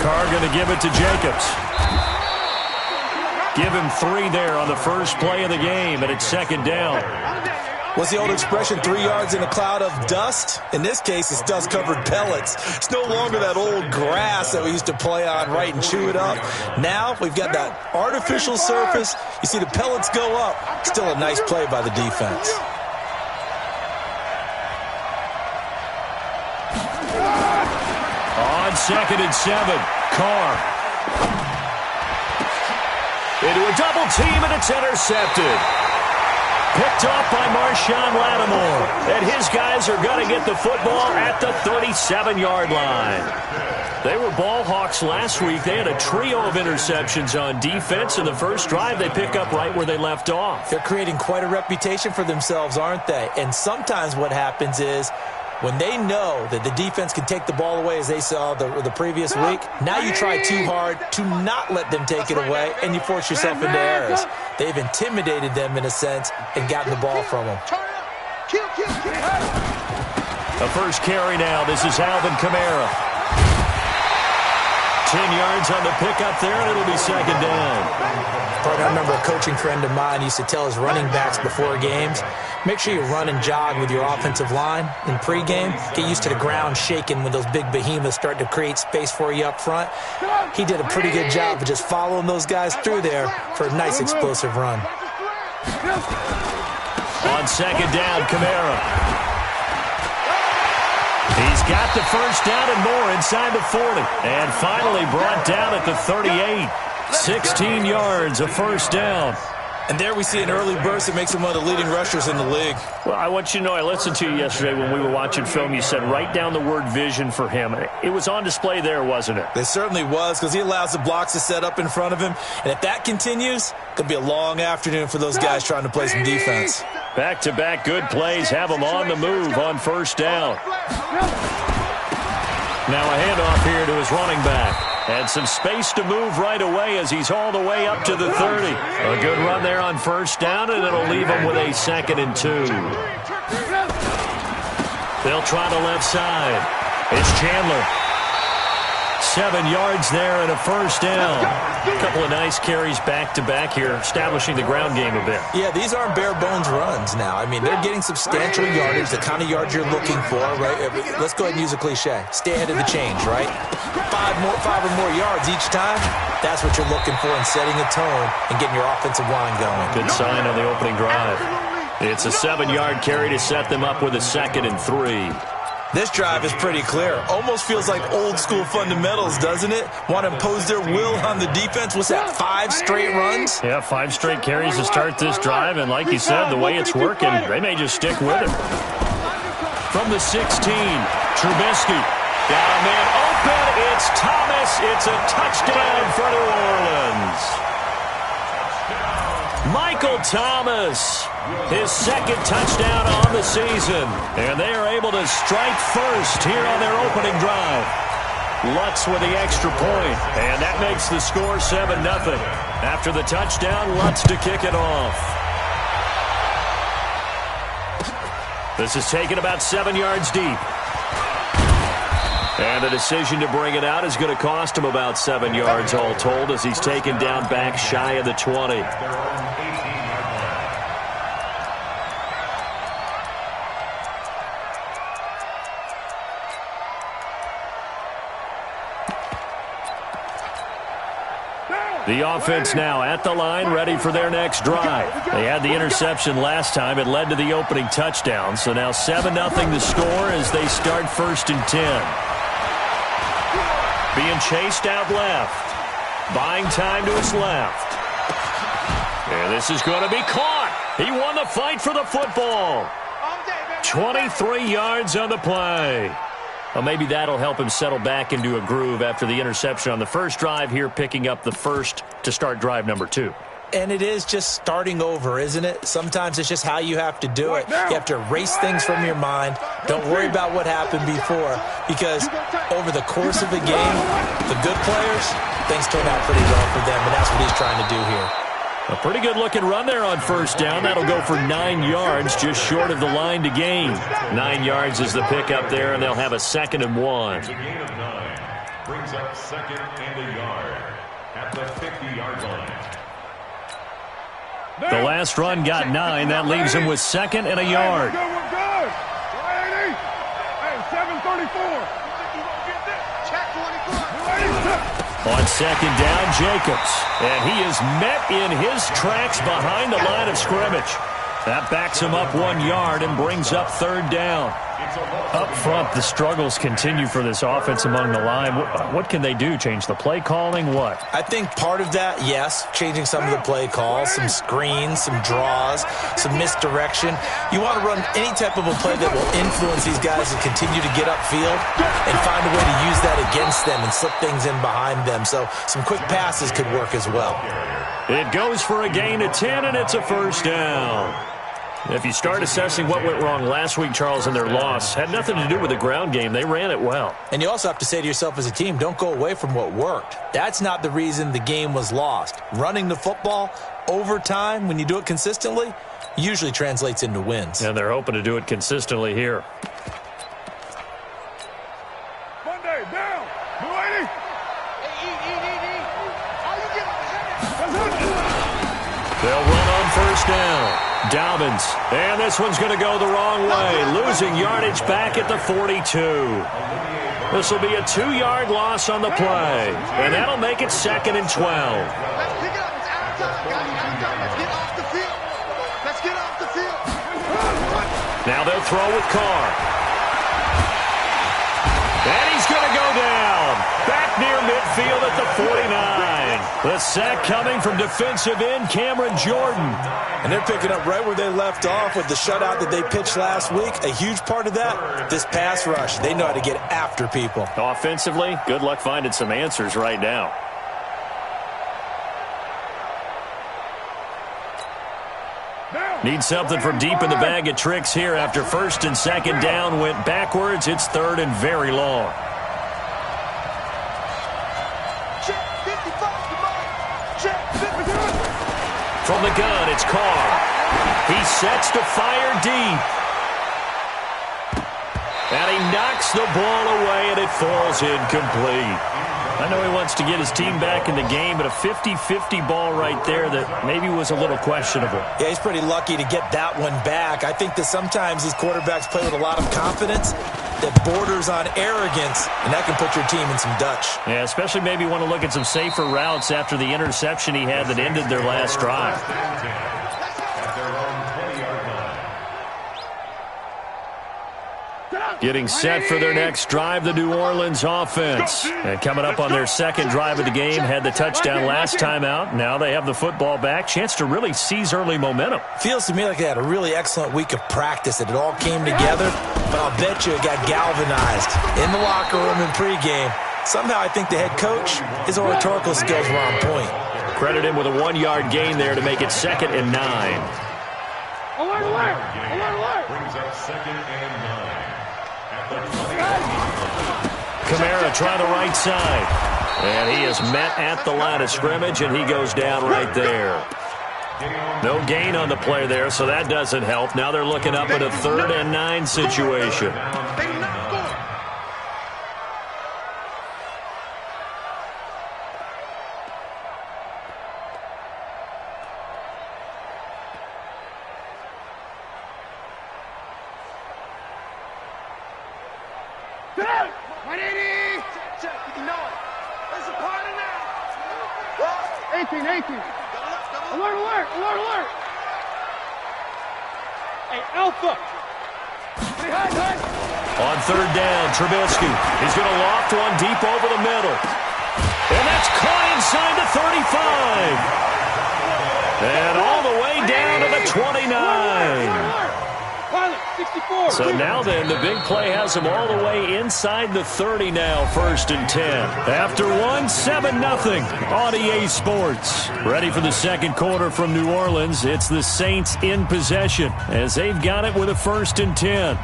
Carr going to give it to Jacobs. Give him 3 there on the first play of the game, and it's second down. What's the old expression, 3 yards in a cloud of dust? In this case, it's dust-covered pellets. It's no longer that old grass that we used to play on, right, and chew it up. Now we've got that artificial surface. You see the pellets go up. Still a nice play by the defense. On 2nd and 7, Carr. Into a double team, and it's intercepted. Picked off by Marshawn Lattimore. And his guys are going to get the football at the 37-yard line. They were ball hawks last week. They had a trio of interceptions on defense. In the first drive, they pick up right where they left off. They're creating quite a reputation for themselves, aren't they? And sometimes what happens is, when they know that the defense can take the ball away, as they saw the previous week, now you try too hard to not let them take it away, and you force yourself into errors. They've intimidated them, in a sense, and gotten the ball from them. The first carry now. This is Alvin Kamara. 10 yards on the pickup there, and it'll be second down. I remember a coaching friend of mine used to tell his running backs before games, make sure you run and jog with your offensive line in pregame. Get used to the ground shaking when those big behemoths start to create space for you up front. He did a pretty good job of just following those guys through there for a nice explosive run. On second down, Kamara. He's got the first down and more inside the 40. And finally brought down at the 38. 16 yards, a first down. And there we see an early burst that makes him one of the leading rushers in the league. Well, I want you to know, I listened to you yesterday when we were watching film. You said write down the word vision for him. It was on display there, wasn't it? It certainly was, because he allows the blocks to set up in front of him. And if that continues, it could be a long afternoon for those guys trying to play some defense. Back-to-back good plays have them on the move on first down. Now a handoff here to his running back. And some space to move right away as he's all the way up to the 30. A good run there on first down, and it'll leave him with a 2nd and 2. They'll try the left side. It's Chandler. 7 yards there and a first down. A couple of nice carries back-to-back here, establishing the ground game a bit. Yeah, these aren't bare-bones runs now. I mean, they're getting substantial yardage, the kind of yards you're looking for, right? Let's go ahead and use a cliche. Stay ahead of the change, right? 5 or more yards each time, that's what you're looking for in setting a tone and getting your offensive line going. Good sign on the opening drive. It's a 7-yard carry to set them up with a 2nd and 3. This drive is pretty clear. Almost feels like old-school fundamentals, doesn't it? Want to impose their will on the defense. What's that, 5 straight runs? Yeah, 5 straight carries to start this drive, and like you said, the way it's working, they may just stick with it. From the 16, Trubisky. Got a man open. It's Thomas. It's a touchdown for New Orleans. Michael Thomas, his 2nd touchdown on the season. And they are able to strike first here on their opening drive. Lutz with the extra point, and that makes the score 7-0. After the touchdown, Lutz to kick it off. This is taken about 7 yards deep. And the decision to bring it out is going to cost him about 7 yards all told as he's taken down back shy of the 20. The offense now at the line, ready for their next drive. They had the interception last time. It led to the opening touchdown. So now 7-0 the score as they start 1st and 10. Being chased out left. Buying time to his left. And this is going to be caught. He won the fight for the football. 23 yards on the play. Well, maybe that'll help him settle back into a groove after the interception on the first drive here, picking up the first to start drive number 2. And it is just starting over, isn't it? Sometimes it's just how you have to do it. You have to erase things from your mind. Don't worry about what happened before, because over the course of the game, the good players, things turn out pretty well for them, and that's what he's trying to do here. A pretty good-looking run there on first down. That'll go for 9 yards, just short of the line to gain. 9 yards is the pickup there, and they'll have a 2nd and 1. Brings up 2nd and a yard at the 50-yard line. The last run got 9. That leaves him with 2nd and a yard. We're good. Hey, 7:34. On 2nd down, Jacobs. And he is met in his tracks behind the line of scrimmage. That backs him up 1 yard and brings up 3rd down. Up front, the struggles continue for this offense among the line. What can they do? Change the play calling? What? I think part of that, yes, changing some of the play calls, some screens, some draws, some misdirection. You want to run any type of a play that will influence these guys to continue to get upfield and find a way to use that against them and slip things in behind them. So some quick passes could work as well. It goes for a gain of 10, and it's a 1st down. If you start assessing what went wrong last week, Charles, in their loss, had nothing to do with the ground game. They ran it well. And you also have to say to yourself as a team, don't go away from what worked. That's not the reason the game was lost. Running the football over time, when you do it consistently, usually translates into wins. And they're hoping to do it consistently here. Monday, down. Blue 80. They'll run on 1st down. Dobbins, and this one's going to go the wrong way, losing yardage back at the 42. This will be a 2-yard loss on the play, and that'll make it 2nd and 12. Let's pick it up. It's out of time, guys. Let's get off the field. Let's get off the field. Now they'll throw with Carr. And he's going to go down. Back near midfield at the 49. The sack coming from defensive end Cameron Jordan. And they're picking up right where they left off with the shutout that they pitched last week. A huge part of that, this pass rush. They know how to get after people. Offensively, good luck finding some answers right now. Need something from deep in the bag of tricks here after 1st and 2nd down went backwards. It's 3rd and very long. From the gun, it's Carr. He sets to fire deep. And he knocks the ball away, and it falls incomplete. I know he wants to get his team back in the game, but a 50-50 ball right there that maybe was a little questionable. Yeah, he's pretty lucky to get that one back. I think that sometimes these quarterbacks play with a lot of confidence that borders on arrogance, and that can put your team in some Dutch. Yeah, especially maybe want to look at some safer routes after the interception he had that ended their last drive. Getting set for their next drive, the New Orleans offense. And coming up on their 2nd drive of the game, had the touchdown last time out. Now they have the football back. Chance to really seize early momentum. Feels to me like they had a really excellent week of practice, that it all came together. But I'll bet you it got galvanized in the locker room in pregame. Somehow I think the head coach, his oratorical skills were on point. Credit him with a 1-yard gain there to make it 2nd and 9. Alert, alert! Alert, alert! Brings up 2nd and 9. Kamara try the right side. And he is met at the line of scrimmage, and he goes down right there. No gain on the play there, so that doesn't help. Now they're looking up at a 3rd and 9 situation. Alert, alert, alert, alert! Hey, Alpha! On 3rd down, Trubisky. He's going to loft one deep over the middle. And that's caught inside the 35. And all the way down to the 29. So now then, the big play has him all the way inside the 30 now, 1st and 10. After 7-0 on EA Sports. Ready for the 2nd quarter from New Orleans. It's the Saints in possession as they've got it with a 1st and 10.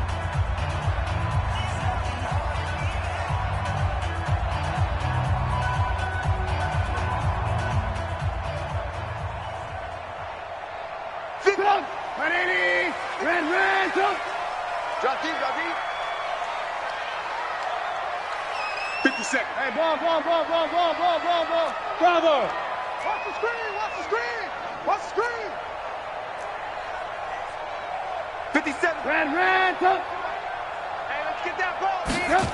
50 seconds. Hey, ball. Bravo. Watch the screen. Watch the screen. Watch the screen. 57. Ran. Tuck. Hey, let's get that ball. Yep.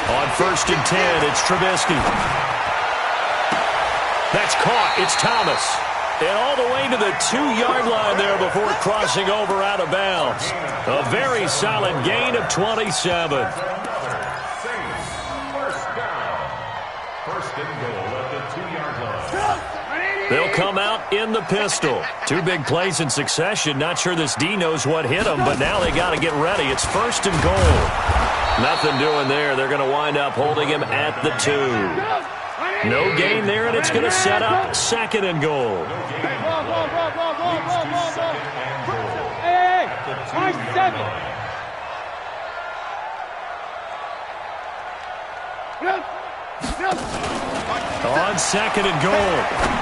On 1st and 10, it's Trubisky. That's caught. It's Thomas. And all the way to the 2-yard line there before crossing over out of bounds. A very solid gain of 27. First and goal at the 2-yard line. They'll come out in the pistol. 2 big plays in succession. Not sure this D knows what hit them, but now they got to get ready. It's 1st and goal. Nothing doing there. They're going to wind up holding him at the 2. No gain there, and it's going to set up 2nd and goal. Hey, ball. Hey, 7. On 2nd and goal,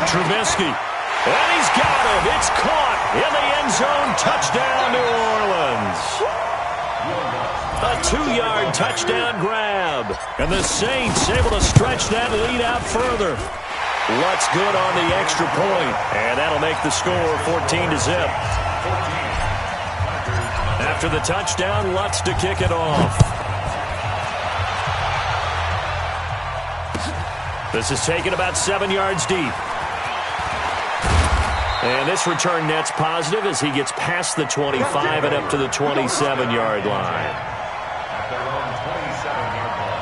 Trubisky. And he's got him. It's caught in the end zone. Touchdown, New Orleans. A 2-yard touchdown grab. And the Saints able to stretch that lead out further. Lutz good on the extra point. And that'll make the score 14-0. After the touchdown, Lutz to kick it off. This is taken about 7 yards deep. And this return net's positive as he gets past the 25 and up to the 27-yard line. At their own 27-yard line.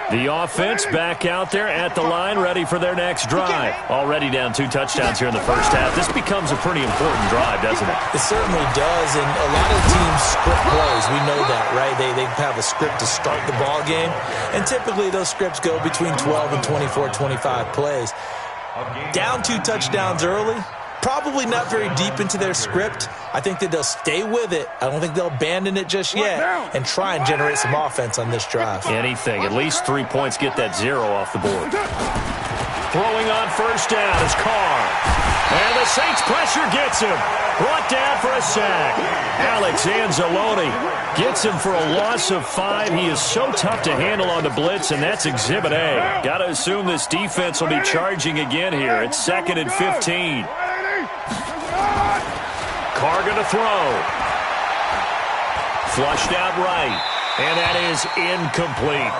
The offense back out there at the line, ready for their next drive. Already down 2 touchdowns here in the first half. This becomes a pretty important drive, doesn't it? It certainly does, and a lot of teams script plays. We know that, right? They have a script to start the ball game, and typically those scripts go between 12 and 24, 25 plays. Down 2 touchdowns early, probably not very deep into their script. I think that they'll stay with it. I don't think they'll abandon it just yet and try and generate some offense on this drive. Anything. At least 3 points get that 0 off the board. Throwing on 1st down is Carr. And the Saints pressure gets him. Brought down for a sack. Alex Anzalone gets him for a loss of 5. He is so tough to handle on the blitz, and that's Exhibit A. Got to assume this defense will be charging again here. It's 2nd and 15. Carr going to throw. Flushed out right. And that is incomplete.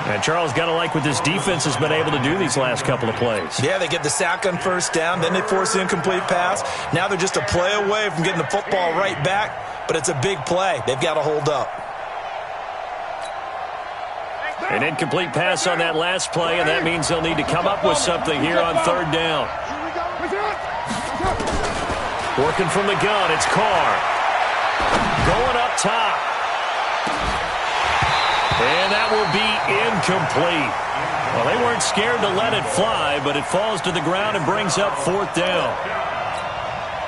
And Charles, got to like what this defense has been able to do these last couple of plays. Yeah, they get the sack on 1st down, then they force the incomplete pass. Now they're just a play away from getting the football right back, but it's a big play. They've got to hold up. An incomplete pass on that last play, and that means they'll need to come up with something here on 3rd down. Working from the gun, it's Carr. Going up top. And that will be incomplete. Well, they weren't scared to let it fly, but it falls to the ground and brings up 4th down.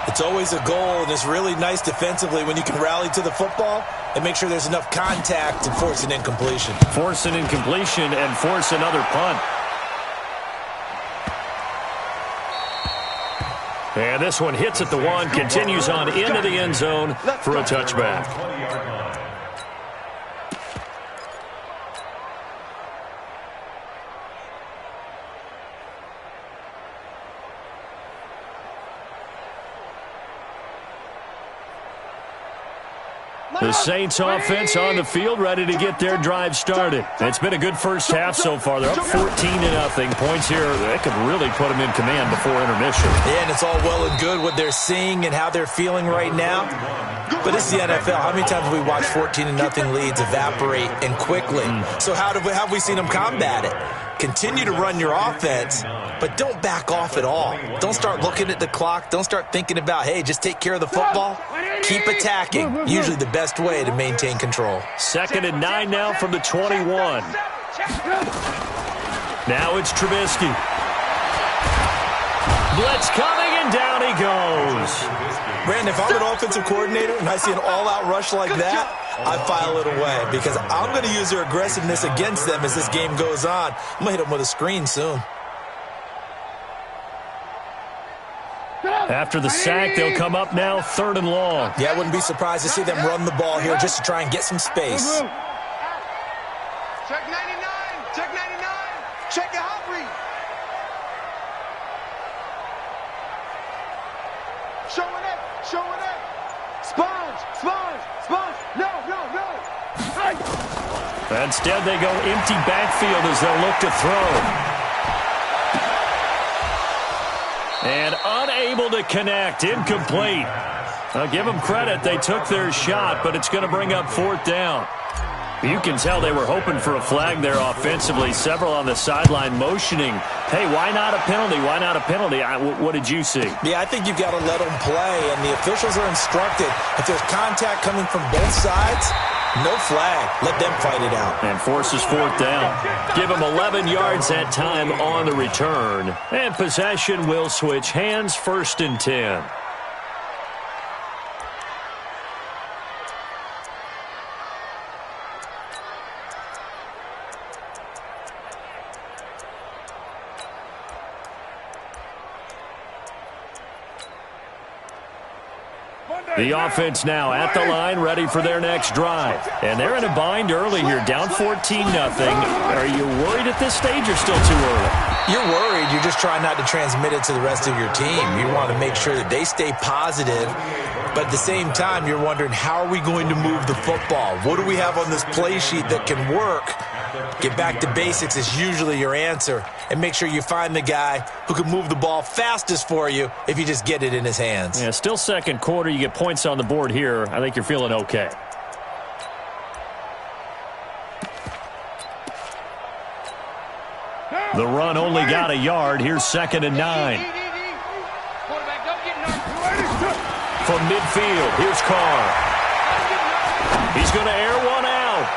It's always a goal, and it's really nice defensively when you can rally to the football and make sure there's enough contact to force an incompletion. Force an incompletion and force another punt. And this one hits at the 1, continues on into the end zone for a touchback. The Saints offense on the field, ready to get their drive started. It's been a good first half so far. They're up 14-0. Points here, they could really put them in command before intermission. Yeah, and it's all well and good what they're seeing and how they're feeling right now. But it's the NFL. How many times have we watched 14-0 leads evaporate and quickly? So how have we seen them combat it? Continue to run your offense, but don't back off at all. Don't start looking at the clock. Don't start thinking about, hey, just take care of the football. Keep attacking. Usually the best way to maintain control. 2nd and 9 now from the 21. Now it's Trubisky. Blitz coming, and down he goes. Brandon, if I'm an offensive coordinator and I see an all-out rush like that, I file it away because I'm going to use their aggressiveness against them as this game goes on. I'm going to hit them with a screen soon. After the sack, they'll come up now 3rd and long. Yeah, I wouldn't be surprised to see them run the ball here just to try and get some space. Check 99. Check 99. Check your hot read. Showing it. Showing it. Sponge. Sponge. Sponge. No, no, no. Instead, they go empty backfield as they'll look to throw. And unable to connect. Incomplete. I'll give them credit. They took their shot, but it's going to bring up 4th down. You can tell they were hoping for a flag there offensively. Several on the sideline motioning, hey, why not a penalty? Why not a penalty? What did you see? Yeah, I think you've got to let them play, and the officials are instructed. If there's contact coming from both sides, no flag. Let them fight it out. And forces 4th down. Give them 11 yards that time on the return. And possession will switch hands, 1st and 10. The offense now at the line, ready for their next drive. And they're in a bind early here, down 14-0. Are you worried at this stage or still too early? You're worried. You're just trying not to transmit it to the rest of your team. You want to make sure that they stay positive. But at the same time, you're wondering, how are we going to move the football? What do we have on this play sheet that can work? Get back to basics is usually your answer. And make sure you find the guy who can move the ball fastest for you if you just get it in his hands. Yeah, still 2nd quarter. You get points on the board here. I think you're feeling okay. The run only got a yard. Here's 2nd and 9. From midfield, here's Carr. He's going to air one out.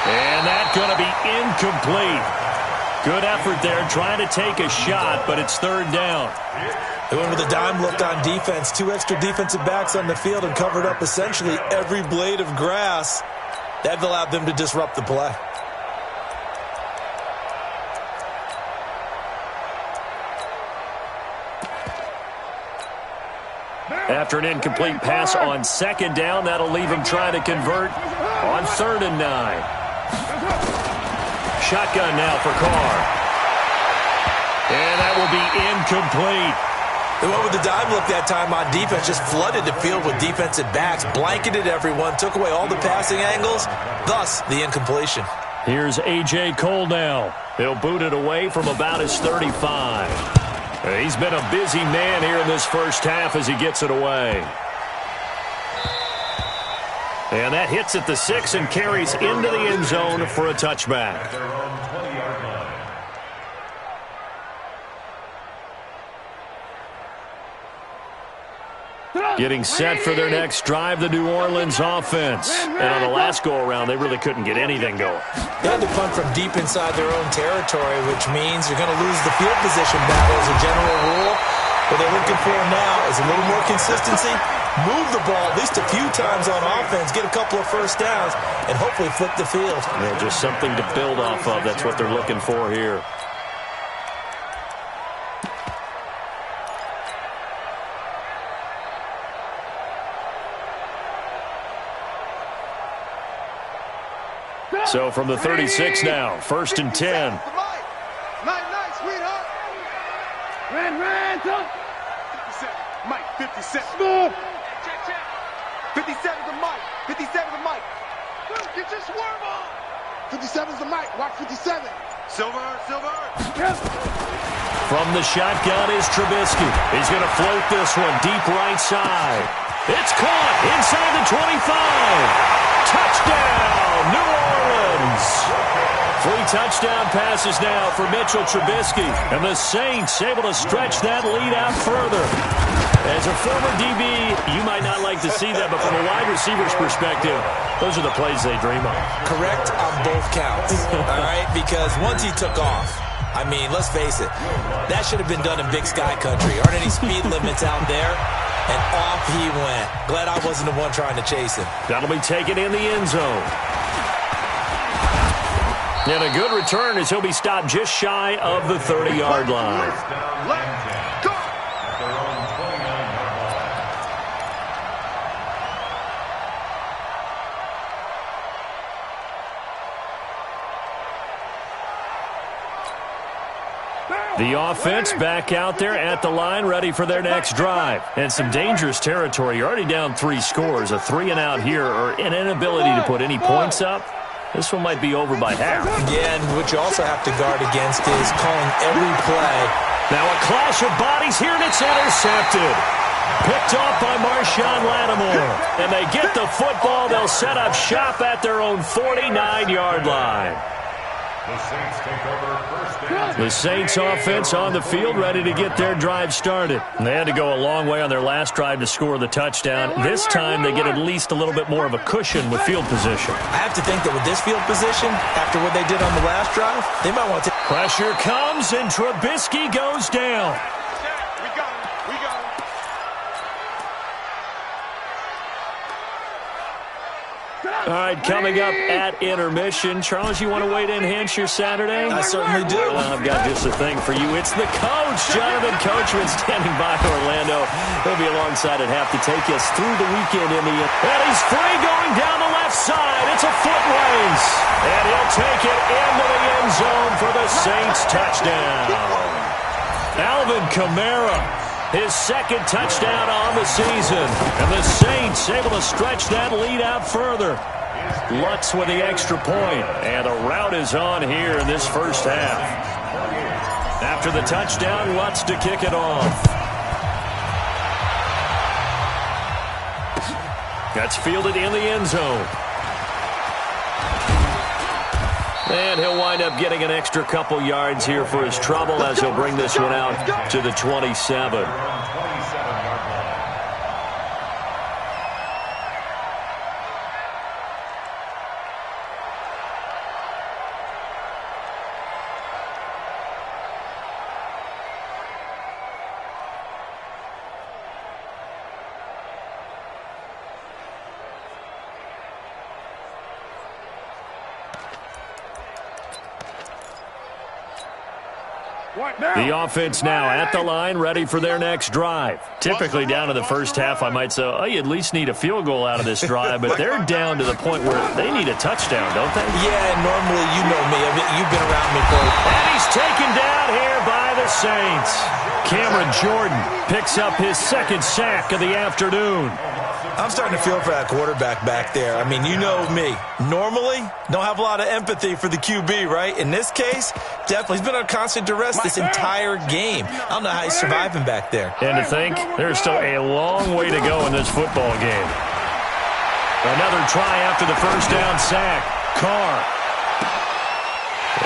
And that's going to be incomplete. Good effort there, trying to take a shot, but it's 3rd down. They went with a dime look on defense. 2 extra defensive backs on the field and covered up essentially every blade of grass. That allowed them to disrupt the play. After an incomplete pass on 2nd down, that'll leave him trying to convert on 3rd and 9. Shotgun now for Carr. And that will be incomplete. They went with the dime look that time on defense, just flooded the field with defensive backs, blanketed everyone, took away all the passing angles, thus the incompletion. Here's A.J. Cole now. He'll boot it away from about his 35. He's been a busy man here in this first half as he gets it away. And that hits at the 6 and carries into the end zone for a touchback. Getting set for their next drive, the New Orleans offense. And on the last go-around, they really couldn't get anything going. They had to punt from deep inside their own territory, which means you're going to lose the field position battle as a general rule. What they're looking for now is a little more consistency, move the ball at least a few times on offense, get a couple of first downs, and hopefully flip the field. Yeah, just something to build off of. That's what they're looking for here. So from the 36 now, 1st and 10. Nice, sweetheart. Ran, son. 57, Mike, 57. Move. Check. 57's the Mike. 57's the Mike. Get your swerve on. 57's the Mike. Watch 57. Silver. Yep. From the shotgun is Trubisky. He's going to float this one deep right side. It's caught inside the 25. Touchdown, New Orleans. 3 touchdown passes now for Mitchell Trubisky. And the Saints able to stretch that lead out further. As a former DB, you might not like to see that, but from a wide receiver's perspective, those are the plays they dream of. Correct on both counts, all right? Because once he took off, I mean, let's face it, that should have been done in Big Sky Country. Aren't any speed limits out there? And off he went. Glad I wasn't the one trying to chase him. That'll be taken in the end zone. And a good return as he'll be stopped just shy of the 30-yard line. The offense back out there at the line, ready for their next drive. And some dangerous territory. You're already down 3 scores. A 3-and-out here, or an inability to put any points up. This one might be over by half. Yeah, and what you also have to guard against is calling every play. Now a clash of bodies here, and it's intercepted. Picked off by Marshawn Lattimore. And they get the football. They'll set up shop at their own 49-yard line. The Saints take over first down. The Saints offense on the field, ready to get their drive started. And they had to go a long way on their last drive to score the touchdown. This time they get at least a little bit more of a cushion with field position. I have to think that with this field position, after what they did on the last drive, they might want to... Pressure comes, and Trubisky goes down. We got him. We got him. All right, coming up at intermission. Charles, you want to wait to enhance your Saturday? I certainly do. Well, I've got just the thing for you. It's the coach, Jonathan Coachman, standing by Orlando. He'll be alongside at half to take us through the weekend in the end. And he's free going down the left side. It's a foot race. And he'll take it into the end zone for the Saints touchdown. Alvin Kamara, his second touchdown on the season. And the Saints able to stretch that lead out further. Lutz with the extra point. And the rout is on here in this first half. After the touchdown, Lutz to kick it off. That's fielded in the end zone. And he'll wind up getting an extra couple yards here for his trouble as he'll bring this one out to the 27. The offense now at the line, ready for their next drive. Typically down to the first half, I might say, oh, you at least need a field goal out of this drive, but they're down to the point where they need a touchdown, don't they? Yeah, normally, you know me. I mean, you've been around me for... And he's taken down here by the Saints. Cameron Jordan picks up his second sack of the afternoon. I'm starting to feel for that quarterback back there. I mean, you know me. Normally, don't have a lot of empathy for the QB, right? In this case, definitely. He's been on constant duress this entire game. I don't know how he's surviving back there. And to think, there's still a long way to go in this football game. Another try after the first down sack. Carr.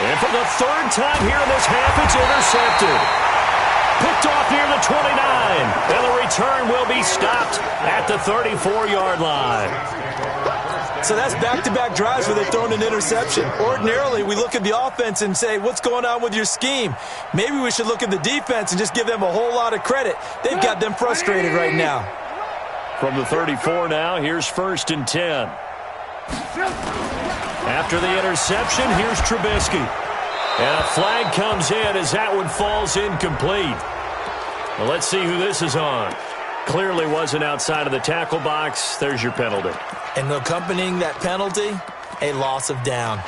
And for the third time here in this half, it's intercepted. Picked off near the 29. And the return will be stopped at the 34-yard line. So that's back-to-back drives where they've thrown an interception. Ordinarily, we look at the offense and say, what's going on with your scheme? Maybe we should look at the defense and just give them a whole lot of credit. They've got them frustrated right now. From the 34 now, here's 1st and 10. After the interception, here's Trubisky. And a flag comes in as that one falls incomplete. Well, let's see who this is on. Clearly wasn't outside of the tackle box. There's your penalty. And accompanying that penalty, a loss of down.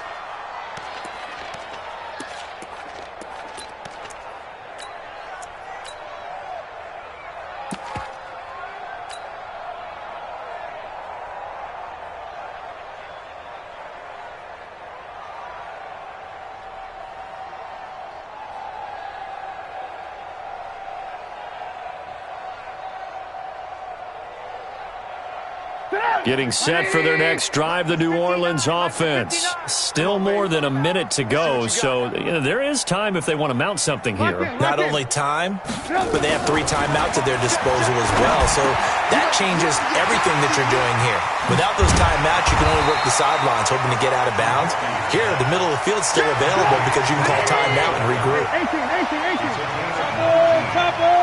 Getting set for their next drive, the New Orleans offense. Still more than a minute to go, so there is time if they want to mount something here. Not only time, but they have 3 timeouts at their disposal as well, so that changes everything that you're doing here. Without those timeouts, you can only work the sidelines, hoping to get out of bounds. Here, the middle of the field is still available because you can call timeout and regroup. 18. Chopper!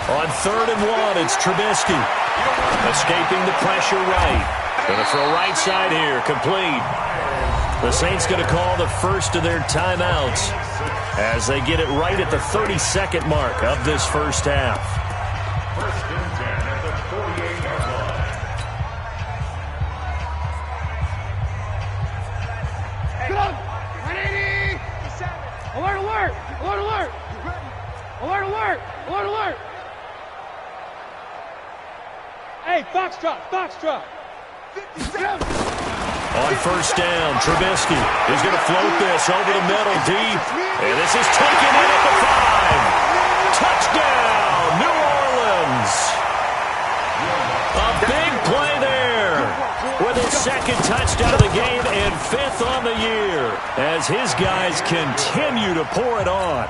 On 3rd and 1, it's Trubisky. Escaping the pressure right. Going to throw right side here, complete. The Saints going to call the first of their timeouts as they get it right at the 32nd mark of this first half. 1st and 10 at the 48-yard line. Box drop. 57. On first down, Trubisky is going to float this over the middle deep. And this is taken in at the 5. Touchdown, New Orleans. A big play there with his second touchdown of the game and 5th on the year as his guys continue to pour it on.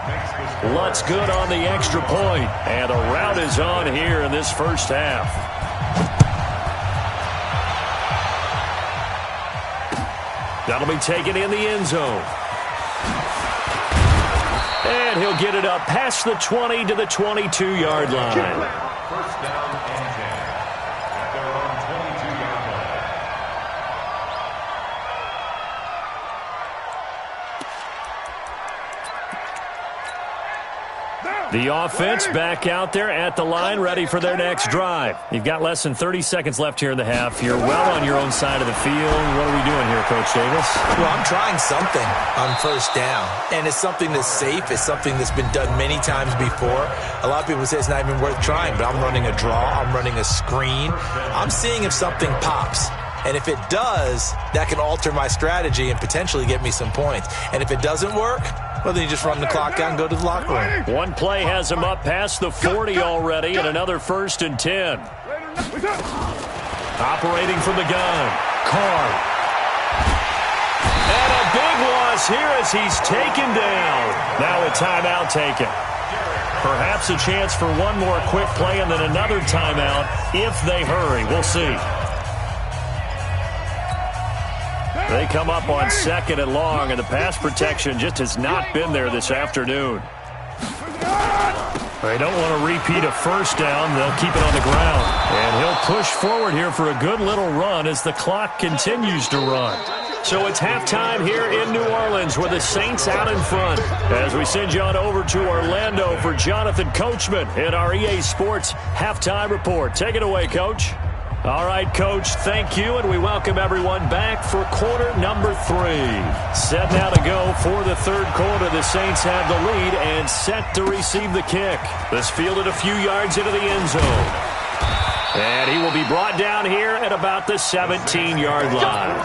Lutz good on the extra point, and a rout is on here in this first half. That'll be taken in the end zone. And he'll get it up past the 20 to the 22-yard line. First down and 10 at their own 22-yard line. The offense back out there at the line, ready for their next drive. You've got less than 30 seconds left here in the half. You're well on your own side of the field. What are we doing here, Coach Davis? Well, I'm trying something on first down, and it's something that's safe. It's something that's been done many times before. A lot of people say it's not even worth trying, but I'm running a draw. I'm running a screen. I'm seeing if something pops. And if it does, that can alter my strategy and potentially get me some points. And if it doesn't work, well, then you just run the clock out and go to the locker room. One play has him up past the 40 already, and another 1st and 10. Operating from the gun, Carr. And a big loss here as he's taken down. Now a timeout taken. Perhaps a chance for one more quick play and then another timeout if they hurry. We'll see. They come up on 2nd and long, and the pass protection just has not been there this afternoon. They don't want to repeat a first down. They'll keep it on the ground. And he'll push forward here for a good little run as the clock continues to run. So it's halftime here in New Orleans with the Saints out in front. As we send you on over to Orlando for Jonathan Coachman in our EA Sports Halftime Report. Take it away, Coach. All right, Coach, thank you, and we welcome everyone back for quarter number 3. Set now to go for the third quarter. The Saints have the lead and set to receive the kick. This fielded a few yards into the end zone. And he will be brought down here at about the 17-yard line.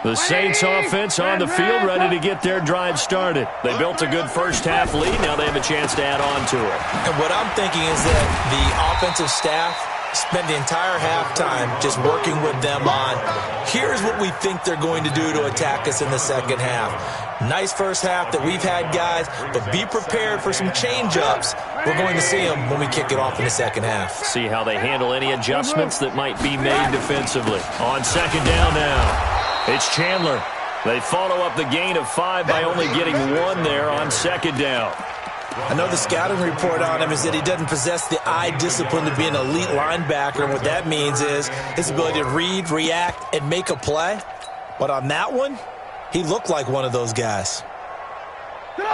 The Saints offense on the field ready to get their drive started. They built a good first half lead. Now they have a chance to add on to it. And what I'm thinking is that the offensive staff spent the entire halftime just working with them on, here's what we think they're going to do to attack us in the second half. Nice first half that we've had, guys, but be prepared for some change-ups. We're going to see them when we kick it off in the second half. See how they handle any adjustments that might be made defensively. On second down now. It's Chandler. They follow up the gain of 5 by only getting 1 there on second down. I know the scouting report on him is that he doesn't possess the eye discipline to be an elite linebacker. And what that means is his ability to read, react, and make a play. But on that one, he looked like one of those guys. Blue.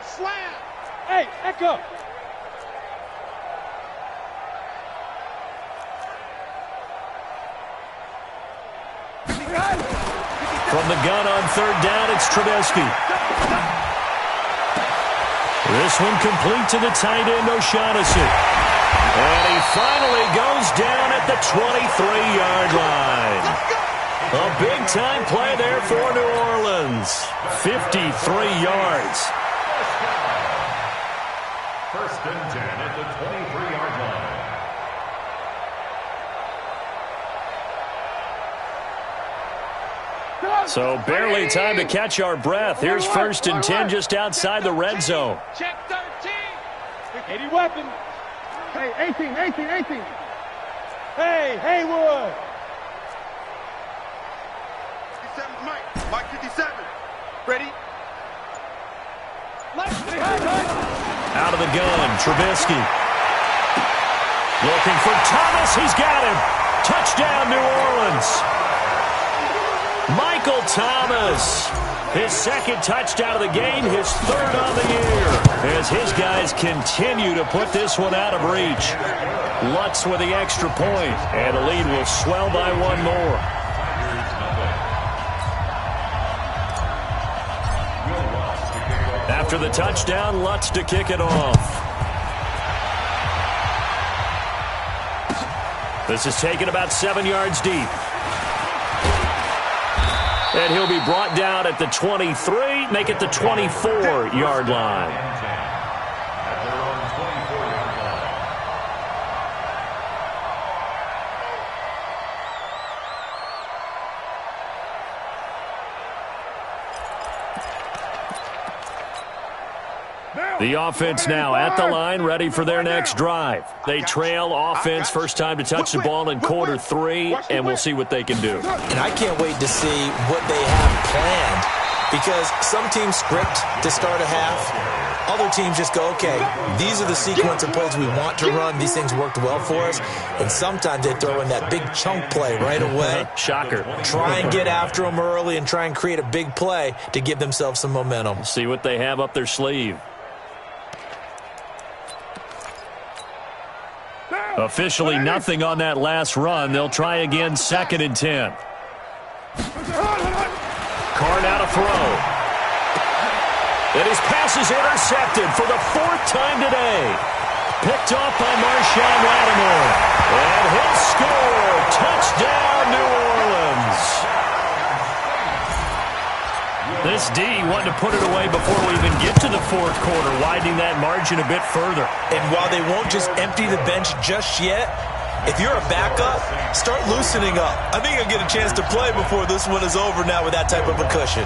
Slam. Hey, Echo. From the gun on third down, it's Trubisky. This one complete to the tight end, O'Shaughnessy. And he finally goes down at the 23-yard line. A big-time play there for New Orleans. 53 yards. First and 10 at the 23-yard line. So barely time to catch our breath. Here's 1st and 10 just outside the red zone. Check 13. 80 weapon. Hey, 18. Hey, Haywood. 57 Mike 57. Ready? Out of the gun, Trubisky. Looking for Thomas. He's got him. Touchdown, New Orleans. Michael Thomas, his second touchdown of the game, his 3rd on the year, as his guys continue to put this one out of reach. Lutz with the extra point, and the lead will swell by 1 more. After the touchdown, Lutz to kick it off. This is taken about 7 yards deep. And he'll be brought down at the 23, make it the 24-yard line. The offense now at the line, ready for their next drive. They trail offense, first time to touch the ball in quarter 3, and we'll see what they can do. And I can't wait to see what they have planned, because some teams script to start a half. Other teams just go, okay, these are the sequence of plays we want to run. These things worked well for us. And sometimes they throw in that big chunk play right away. Shocker. Try and get after them early and try and create a big play to give themselves some momentum. See what they have up their sleeve. Officially nothing on that last run. They'll try again, 2nd and 10. Carr now to throw. And his pass is intercepted for the 4th time today. Picked off by Marshawn Lattimore. And he'll score. Touchdown, New Orleans. This D wanting to put it away before we even get to the 4th quarter, widening that margin a bit further. And while they won't just empty the bench just yet, if you're a backup, start loosening up. I think you'll get a chance to play before this one is over now with that type of a cushion.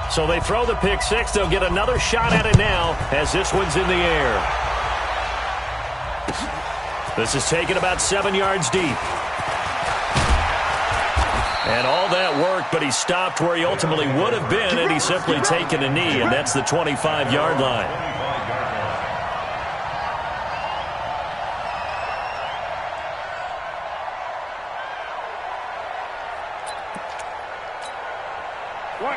So they throw the pick 6. They'll get another shot at it now as this one's in the air. This is taken about 7 yards deep. And all that work, but he stopped where he ultimately would have been, and he's simply taken a knee, and that's the 25-yard line.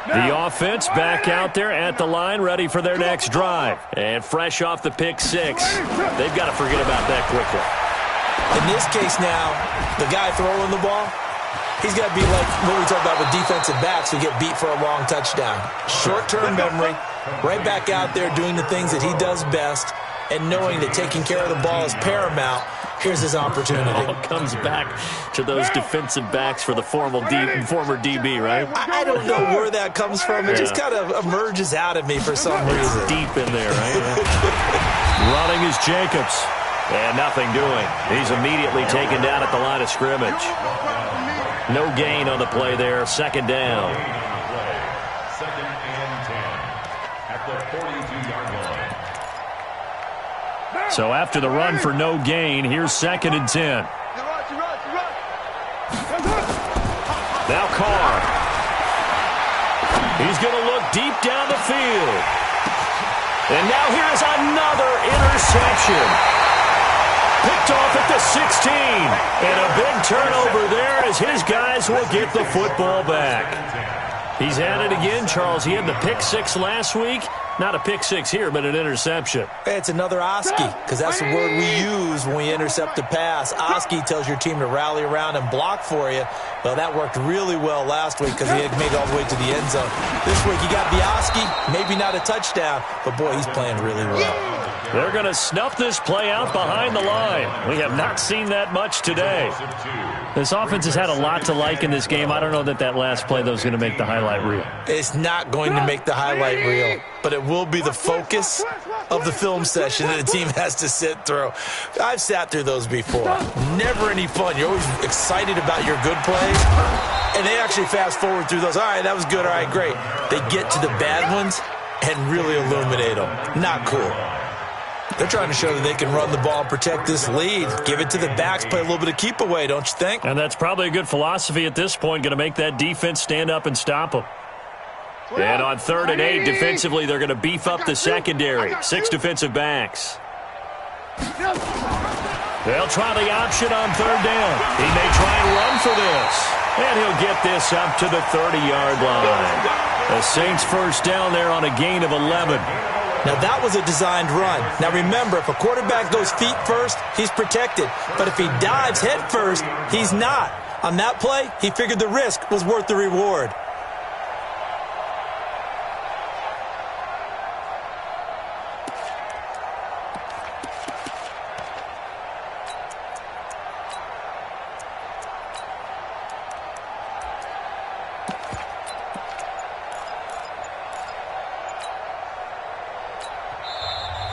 The offense back out there at the line, ready for their next drive. And fresh off the pick 6. They've got to forget about that quickly. In this case now, the guy throwing the ball, he's got to be like what we talked about with defensive backs who get beat for a long touchdown. Short-term memory, right back out there doing the things that he does best, and knowing that taking care of the ball is paramount. Here's his opportunity. It all comes back to those defensive backs for the former DB, right? I don't know where that comes from. It just kind of emerges out of me for some reason. Deep in there, right? Running is Jacobs. And nothing doing. He's immediately taken down at the line of scrimmage. No gain on the play there. 2nd down. 2nd and 10 at the 42-yard line. So after the run for no gain, here's 2nd and 10. Now Carr. He's going to look deep down the field. And now here's another interception. Picked off at the 16. And a big turnover there as his guys will get the football back. He's at it again, Charles. He had the pick 6 last week. Not a pick 6 here, but an interception. It's another Oski, because that's the word we use when we intercept a pass. Oski tells your team to rally around and block for you. Well, that worked really well last week because he had made it all the way to the end zone. This week, you got the Oski, maybe not a touchdown, but boy, he's playing really well. They're going to snuff this play out behind the line. We have not seen that much today. This offense has had a lot to like in this game. I don't know that last play, though, is going to make the highlight reel. It's not going to make the highlight reel, but it will be the focus of the film session that the team has to sit through. I've sat through those before. Never any fun. You're always excited about your good plays, and they actually fast forward through those. All right, that was good. All right, great. They get to the bad ones and really illuminate them. Not cool. They're trying to show that they can run the ball and protect this lead. Give it to the backs, play a little bit of keep away, don't you think? And that's probably a good philosophy at this point, going to make that defense stand up and stop them. And on 3rd and 8, defensively, they're going to beef up the secondary. 6 defensive backs. They'll try the option on 3rd down. He may try and run for this. And he'll get this up to the 30-yard line. The Saints first down there on a gain of 11. Now, that was a designed run. Now, remember, if a quarterback goes feet first, he's protected. But if he dives head first, he's not. On that play, he figured the risk was worth the reward.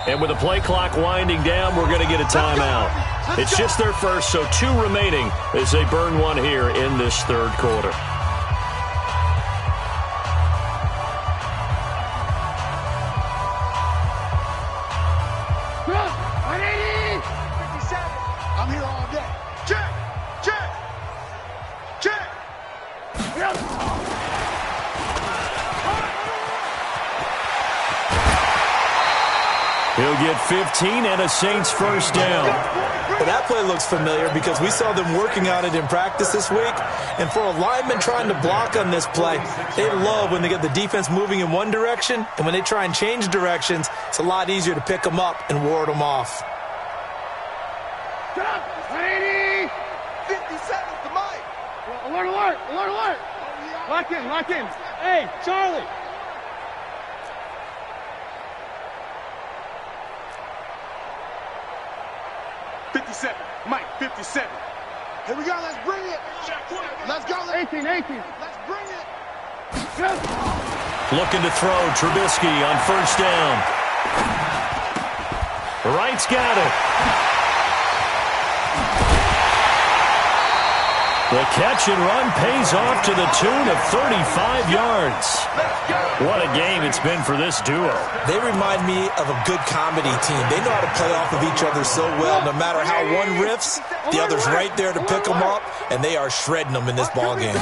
And with the play clock winding down, we're going to get a timeout. It's just their first, so 2 remaining as they burn one here in this third quarter. I'm here all day. Check! Check! Check! He'll get 15 and a Saints first down. Well, that play looks familiar because we saw them working on it in practice this week. And for a lineman trying to block on this play, they love when they get the defense moving in one direction. And when they try and change directions, it's a lot easier to pick them up and ward them off. 57's the mic. Alert, alert, alert, alert. Lock in, lock in. Hey, Charlie. Mike, 57. Here we go, let's bring it. Let's go. 18. Let's bring it. Looking to throw, Trubisky on first down. Wright's got it. The catch and run pays off to the tune of 35 yards. What a game it's been for this duo. They remind me of a good comedy team. They know how to play off of each other so well. No matter how one riffs, the other's right there to pick them up, and they are shredding them in this ballgame.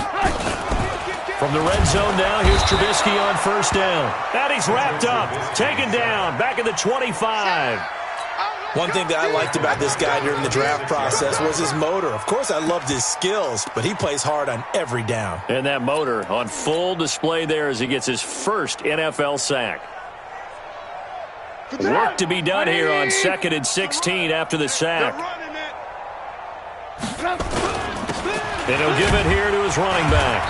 From the red zone now, here's Trubisky on first down. And he's wrapped up, taken down, back at the 25. One thing that I liked about this guy during the draft process was his motor. Of course, I loved his skills, but he plays hard on every down. And that motor on full display there as he gets his first NFL sack. Work to be done here on 2nd and 16 after the sack. And he'll give it here to his running back.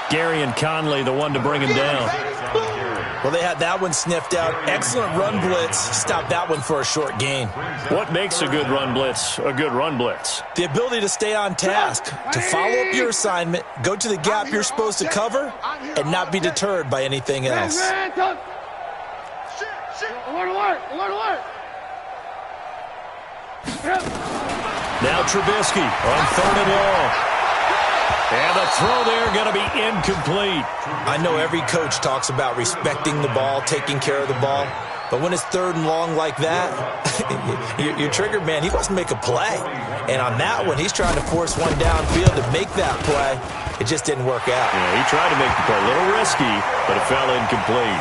Gary and Conley, the one to bring him down. Well, they had that one sniffed out. Excellent run blitz. Stopped that one for a short gain. What makes a good run blitz a good run blitz? The ability to stay on task, to follow up your assignment, go to the gap you're supposed to cover, and not be deterred by anything else. Alert, alert, alert, alert. Now Trubisky on 3rd and long. And the throw there going to be incomplete. I know every coach talks about respecting the ball, taking care of the ball. But when it's 3rd and long like that, your trigger man, he wants to make a play. And on that one, he's trying to force one downfield to make that play. It just didn't work out. Yeah, he tried to make the play. A little risky, but it fell incomplete.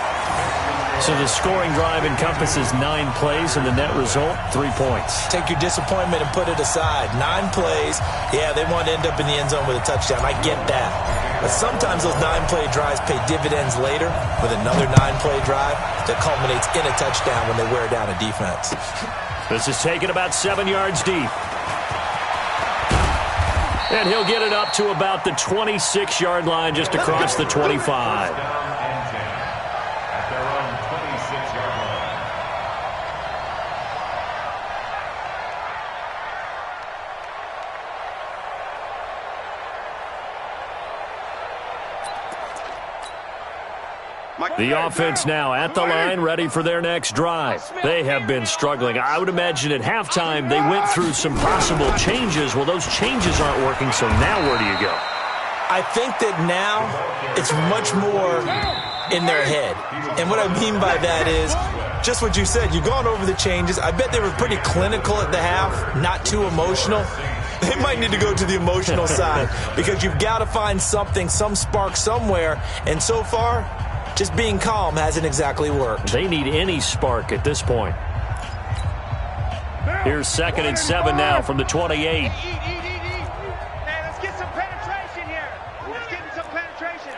So the scoring drive encompasses 9 plays, and the net result, 3 points. Take your disappointment and put it aside. 9 plays. Yeah, they want to end up in the end zone with a touchdown. I get that. But sometimes those 9-play drives pay dividends later with another 9-play drive that culminates in a touchdown when they wear down a defense. This is taken about 7 yards deep. And he'll get it up to about the 26-yard line just across the 25. The offense now at the line, ready for their next drive. They have been struggling. I would imagine at halftime they went through some possible changes. Well, those changes aren't working, so now where do you go? I think that now it's much more in their head. And what I mean by that is just what you said. You've gone over the changes. I bet they were pretty clinical at the half, not too emotional. They might need to go to the emotional side because you've got to find something, some spark somewhere. And so far, just being calm hasn't exactly worked. They need any spark at this point. Here's 2nd and 7 now from the 28. Hey, let's get some penetration here. Let's get some penetration.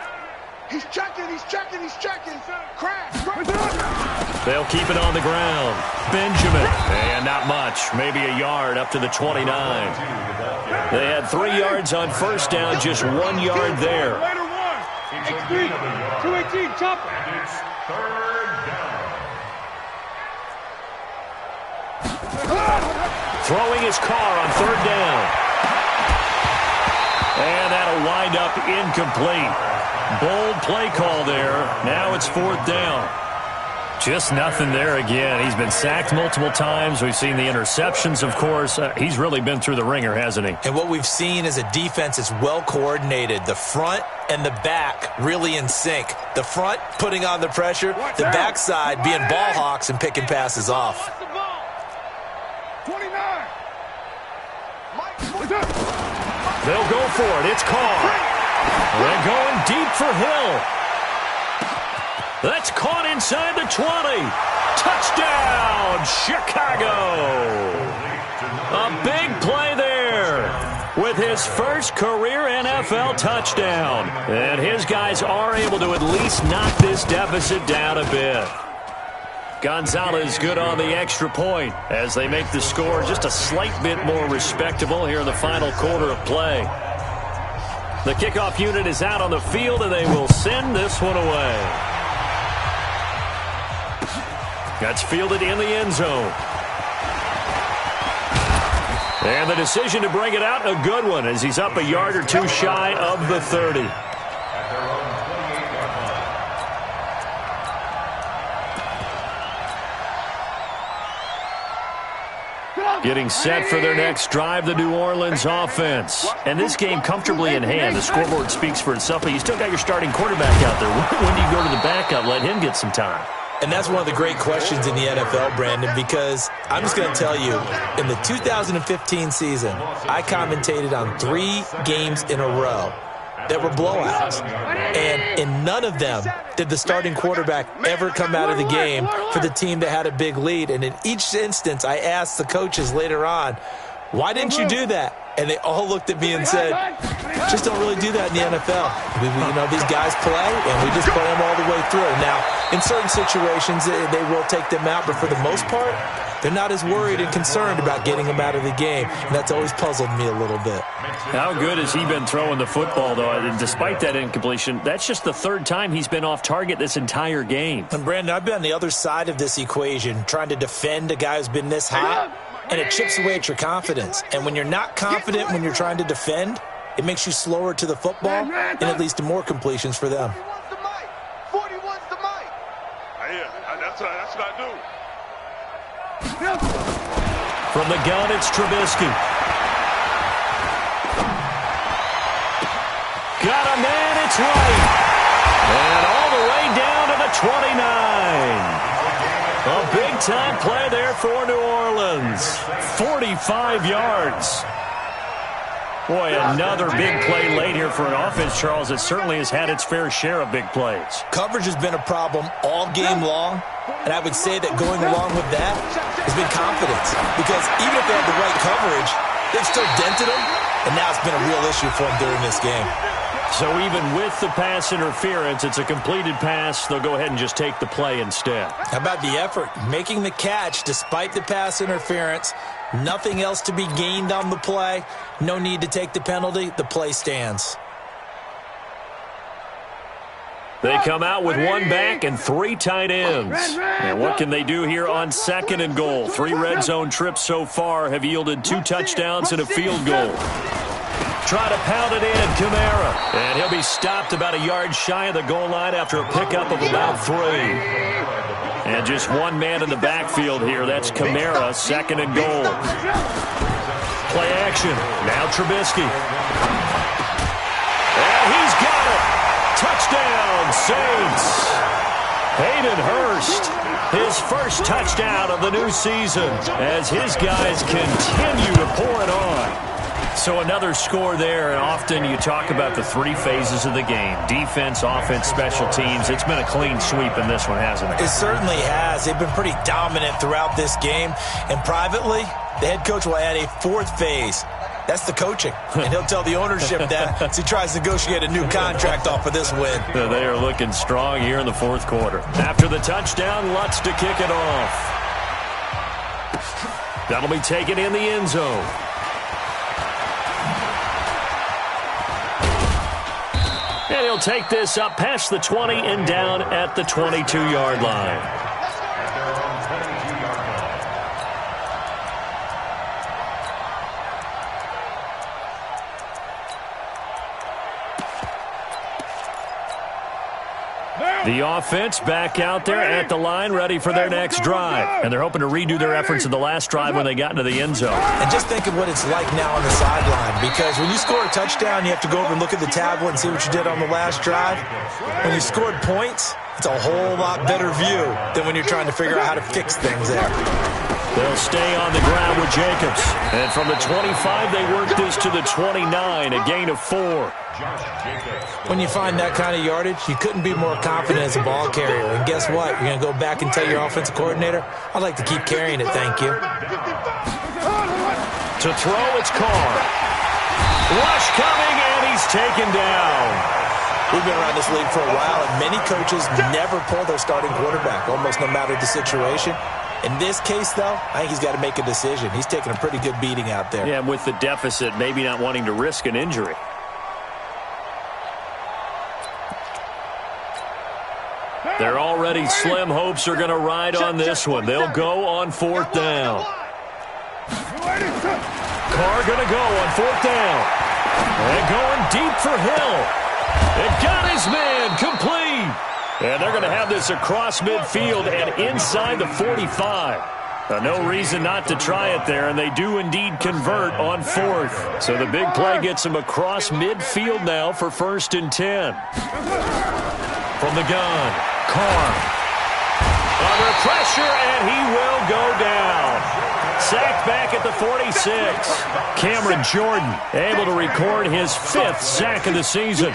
He's checking. Crash. They'll keep it on the ground. Benjamin. And not much. Maybe a yard up to the 29. They had 3 yards on first down, just 1 yard there. X3, 218, chopper. It's 3rd down. Throwing his car on 3rd down. And that'll wind up incomplete. Bold play call there. Now it's 4th down. Just nothing there again. He's been sacked multiple times. We've seen the interceptions, of course. He's really been through the ringer, hasn't he? And what we've seen is a defense is well coordinated. The front and the back really in sync. The front putting on the pressure, the backside being ball hawks and picking passes off. 29. They'll go for it. It's Carr. They're going deep for Hill. That's caught inside the 20. Touchdown, Chicago. A big play there with his first career NFL touchdown. And his guys are able to at least knock this deficit down a bit. Gonzalez good on the extra point as they make the score just a slight bit more respectable here in the final quarter of play. The kickoff unit is out on the field, and they will send this one away. That's fielded in the end zone. And the decision to bring it out, a good one, as he's up a yard or two shy of the 30. Getting set for their next drive, the New Orleans offense. And this game comfortably in hand. The scoreboard speaks for itself, but you still got your starting quarterback out there. When do you go to the backup? Let him get some time. And that's one of the great questions in the NFL, Brandon, because I'm just going to tell you, in the 2015 season, I commentated on 3 games in a row that were blowouts. And in none of them did the starting quarterback ever come out of the game for the team that had a big lead. And in each instance, I asked the coaches later on, why didn't you do that? And they all looked at me and said, just don't really do that in the NFL. These guys play, and we just play them all the way through. Now, in certain situations, they will take them out, but for the most part, they're not as worried and concerned about getting them out of the game, and that's always puzzled me a little bit. How good has he been throwing the football, though? And despite that incompletion, that's just the 3rd time he's been off target this entire game. And, Brandon, I've been on the other side of this equation, trying to defend a guy who's been this hot, and it chips away at your confidence. And when you're not confident when you're trying to defend, it makes you slower to the football, and it leads to more completions for them. 41's the mic. That's what I do. From the gun, it's Trubisky. Got a man, it's right. And all the way down to the 29. A big-time play there for New Orleans. 45 yards. Boy, another big play late here for an offense, Charles, that certainly has had its fair share of big plays. Coverage has been a problem all game long, and I would say that going along with that has been confidence. Because even if they had the right coverage, they've still dented them, and now it's been a real issue for them during this game. So even with the pass interference, it's a completed pass. They'll go ahead and just take the play instead. How about the effort? Making the catch despite the pass interference. Nothing else to be gained on the play. No need to take the penalty. The play stands. They come out with 1 back and 3 tight ends. And what can they do here on 2nd and goal? 3 red zone trips so far have yielded 2 touchdowns and a field goal. Try to pound it in, Kamara. And he'll be stopped about a yard shy of the goal line after a pickup of about 3. And just 1 man in the backfield here. That's Kamara, 2nd and goal. Play action. Now Trubisky. And he's got it. Touchdown, Saints. Hayden Hurst, his first touchdown of the new season as his guys continue to pour it on. So another score there, and often you talk about the 3 phases of the game. Defense, offense, special teams. It's been a clean sweep in this one, hasn't it? It certainly has. They've been pretty dominant throughout this game. And privately, the head coach will add a 4th phase. That's the coaching. And he'll tell the ownership that as he tries to negotiate a new contract off of this win. They are looking strong here in the 4th quarter. After the touchdown, Lutz to kick it off. That'll be taken in the end zone. And he'll take this up past the 20 and down at the 22-yard line. The offense back out there at the line, ready for their next drive. And they're hoping to redo their efforts in the last drive when they got into the end zone. And just think of what it's like now on the sideline, because when you score a touchdown, you have to go over and look at the tablet and see what you did on the last drive. When you scored points, it's a whole lot better view than when you're trying to figure out how to fix things there. They'll stay on the ground with Jacobs. And from the 25, they work this to the 29, a gain of 4. When you find that kind of yardage, you couldn't be more confident as a ball carrier. And guess what? You're going to go back and tell your offensive coordinator, I'd like to keep carrying it, thank you. To throw, it's Carr. Rush coming, and he's taken down. We've been around this league for a while, and many coaches never pull their starting quarterback, almost no matter the situation. In this case, though, I think he's got to make a decision. He's taking a pretty good beating out there. Yeah, with the deficit, maybe not wanting to risk an injury. They're already slim hopes are going to ride on this one. They'll go on 4th down. Carr going to go on 4th down. And going deep for Hill. It got his man complete. And they're going to have this across midfield and inside the 45. No reason not to try it there, and they do indeed convert on 4th. So the big play gets them across midfield now for 1st and 10. From the gun, Carr. Under pressure, and he will go down. Sacked back at the 46. Cameron Jordan able to record his 5th sack of the season.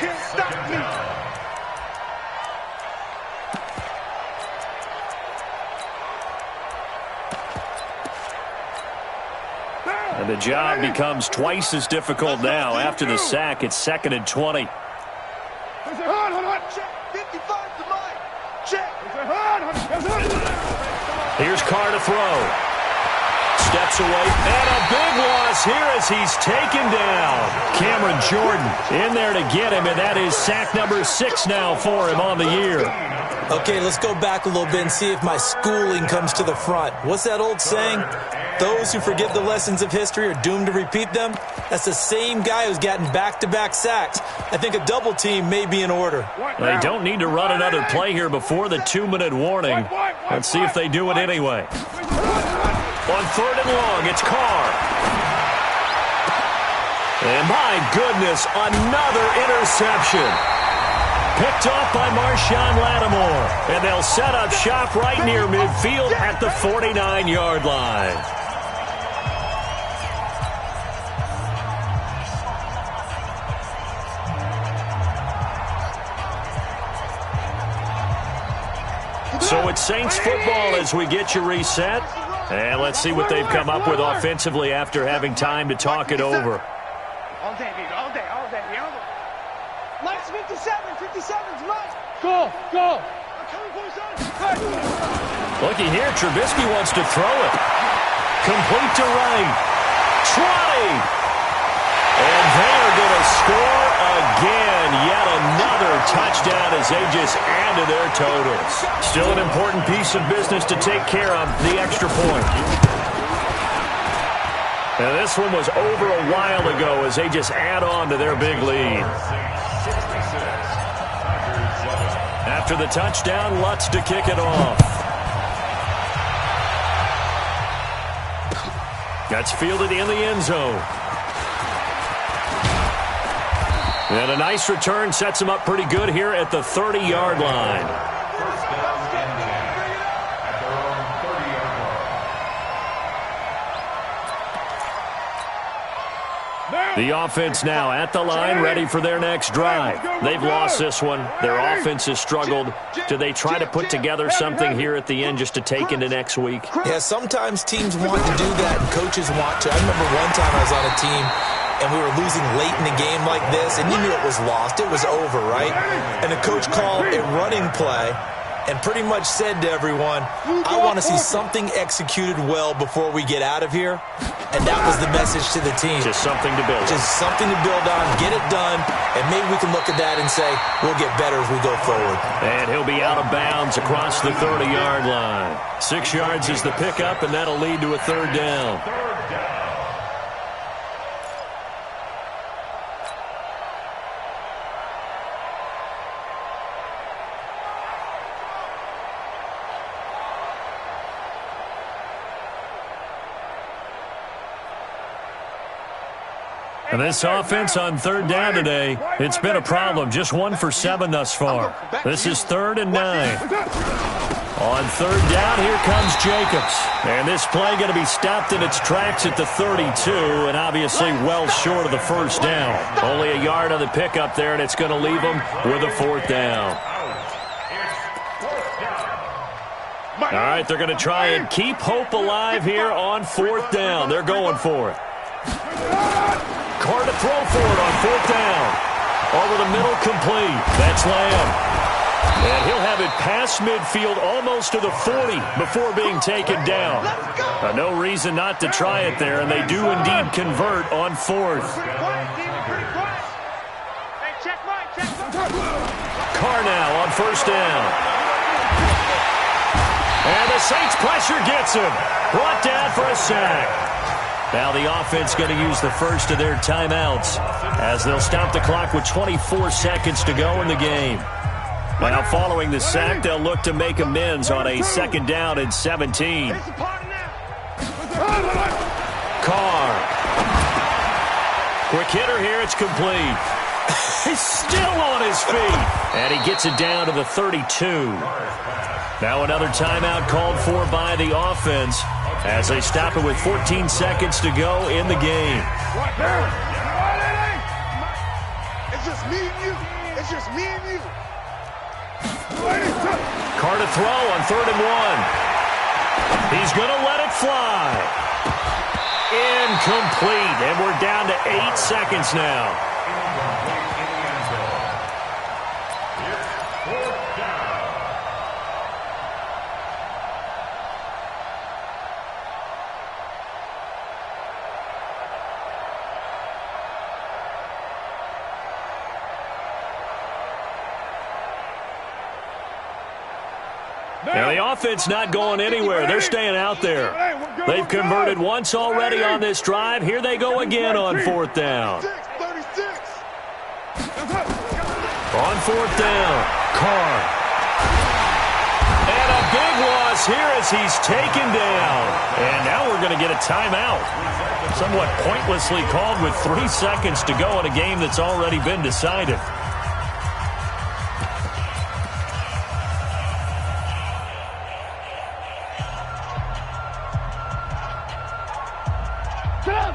And the job becomes twice as difficult now. After the sack, it's 2nd and 20. Here's Carr to throw. Steps away, and a big loss here as he's taken down. Cameron Jordan in there to get him, and that is sack number 6 now for him on the year. Okay, let's go back a little bit and see if my schooling comes to the front. What's that old saying? Those who forget the lessons of history are doomed to repeat them. That's the same guy who's gotten back-to-back sacks. I think a double team may be in order. They don't need to run another play here before the 2-minute warning. Let's see if they do it anyway. On 3rd and long, it's Carr. And my goodness, another interception. Picked off by Marshawn Lattimore. And they'll set up shop right near midfield at the 49-yard line. So it's Saints football as we get you reset. And let's see what they've come up with offensively after having time to talk it over. All day, baby, all day, all day, all day. Mike's 57, 57's Mike. Go, go. Looky here, Trubisky wants to throw it. Complete to right. Trotty. And they are going to score again. Yet another touchdown as they just add to their totals. Still an important piece of business to take care of, the extra point. And this one was over a while ago as they just add on to their big lead. After the touchdown, Lutz to kick it off. That's fielded in the end zone. And a nice return sets him up pretty good here at the 30-yard line. The offense now at the line, ready for their next drive. They've lost this one. Their offense has struggled. Do they try to put together something here at the end just to take into next week? Yeah, sometimes teams want to do that and coaches want to. I remember one time I was on a team and we were losing late in a game like this, and you knew it was lost. It was over, right? And the coach called a running play and pretty much said to everyone, I want to see something executed well before we get out of here. And that was the message to the team. Just something to build on. Just something to build on, get it done, and maybe we can look at that and say, we'll get better as we go forward. And he'll be out of bounds across the 30-yard line. 6 yards is the pickup, and that'll lead to a 3rd down. And this offense on third down today, it's been a problem. Just 1 for 7 thus far. This is 3rd and 9. On third down, here comes Jacobs. And this play going to be stopped in its tracks at the 32, and obviously well short of the first down. Only a yard on the pickup there, and it's going to leave them with a 4th down. All right, they're going to try and keep hope alive here on 4th down. They're going for it. Carr to throw for it on 4th down. Over the middle, complete. That's Lamb. And he'll have it past midfield almost to the 40 before being taken down. No reason not to try it there, and they do indeed convert on 4th. Carr now on 1st down. And the Saints pressure gets him. Brought down for a sack. Now the offense going to use the first of their timeouts as they'll stop the clock with 24 seconds to go in the game. Now following the sack, they'll look to make amends on a 2nd down and 17. Carr. Quick hitter here. It's complete. He's still on his feet. And he gets it down to the 32. Now another timeout called for by the offense as they stop it with 14 seconds to go in the game. It's just me and you. It's just me and you. Carr to throw on 3rd and 1. He's going to let it fly. Incomplete. And we're down to 8 seconds now. Now, the offense not going anywhere. They're staying out there. They've converted once already on this drive. Here they go again on 4th down. On 4th down, Carr. And a big loss here as he's taken down. And now we're going to get a timeout. Somewhat pointlessly called with 3 seconds to go in a game that's already been decided.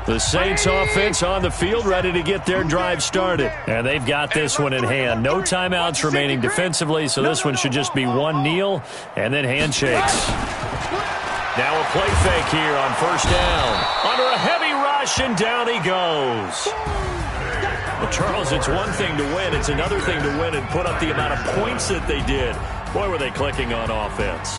The Saints offense on the field ready to get their drive started. And they've got this one in hand. No timeouts remaining defensively, so this one should just be one kneel and then handshakes. Now a play fake here on 1st down. Under a heavy rush, and down he goes. Well, Charles, it's one thing to win. It's another thing to win and put up the amount of points that they did. Boy, were they clicking on offense.